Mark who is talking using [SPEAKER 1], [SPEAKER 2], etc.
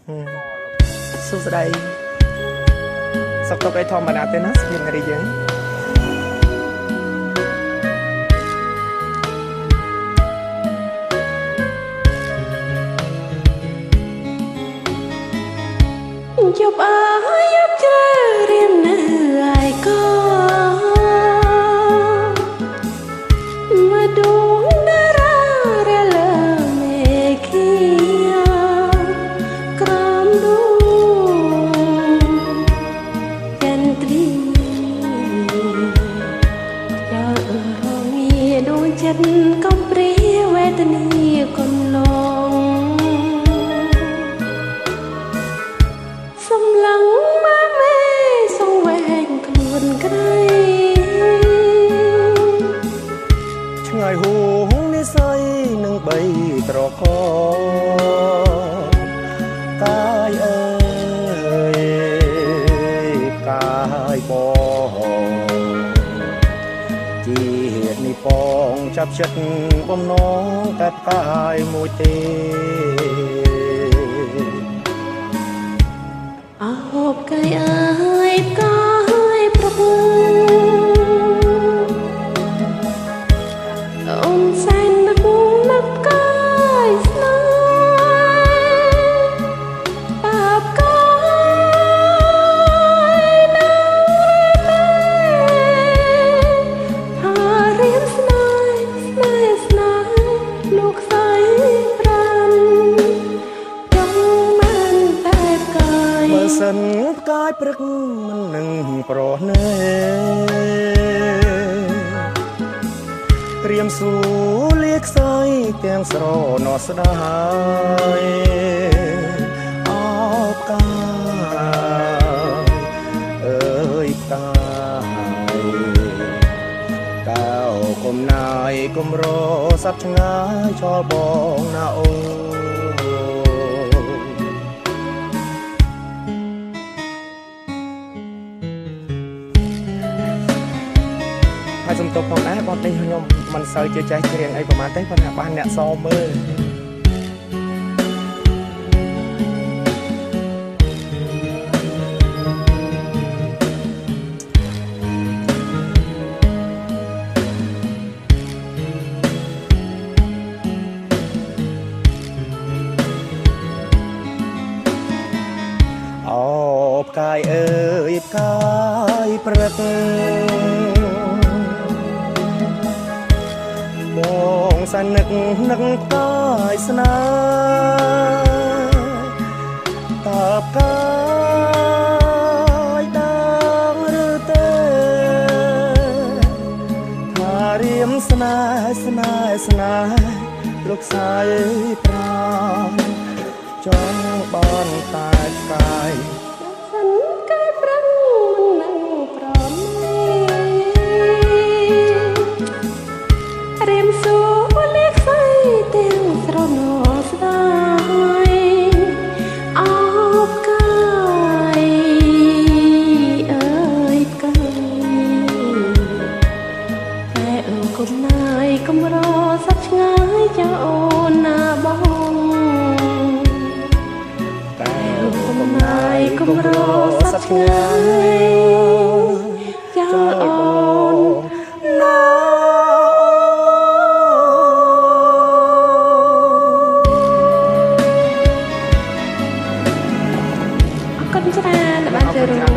[SPEAKER 1] សួស្តីសុខទុក្ខឯធម្មតាទេណាស្មានរីយើង
[SPEAKER 2] ជប់អើយយប់ជ្រៅរៀននៅឯក៏មកដួងតារារលើមេឃាក្រំដួងចន្ទ្រីយករងាដួងចិត្តកំព្រាវេទនាកុំឡងសំឡឹងបានមេសងវែងខ្លួនក្រៃ
[SPEAKER 1] ឆ្ងាយហួងនិស័យនឹងបីត្រកកាយអើយកាយបងជាតិនេះបងចាប់ចិត្តបំណងតែកាយមួយទេ
[SPEAKER 2] អោបកាយអើយកាយប្រពើអូនសែននឹកកាយស្នេហ៍តាបកាយនៅហារៀនស្នេហ៍ស្នេហ៍លោកស្រីប្រាំចង់មិនតែកាយ
[SPEAKER 1] បើសិនកាយព្រឹកមិននឹងប្រណេត្រៀមសួរលាខ្សែទាំងស្រណោះស្ដាយអោបកាយអើយកាយកៅគុំណាយគុំរសັດឆ្ងាយចោលបងណាអូហើយសំទោសផងដែរបងទេខ្ញុំមិនសូវជាចេះច្រៀងអីប្រហែលទេប៉ុន្តែបានអ្នកសមើលអូផ្កាយអើយផ្កាយព្រឹកបងសានឹកផ្កាយស្នេហ៍តើផ្កាយដឹងឬទេថារៀមស្នេហ៍លោកស្រីប្រាំចង់បានតែកាយ
[SPEAKER 2] សិនកាយប្រឹងមិននឹងប្រមេរៀមសួរលេខស្អីទាំងស្រណោស្ដាយអោបកាយអើយកាយតែអូគុំណាយគុំរសັດឆ្ងាយចោអូនណាបង
[SPEAKER 1] តែគុំណាយគុំរសັດឆ្ងាយ
[SPEAKER 2] ចោអូន
[SPEAKER 1] ណា
[SPEAKER 2] អរគុណច្រើនដែលបានចូលរួម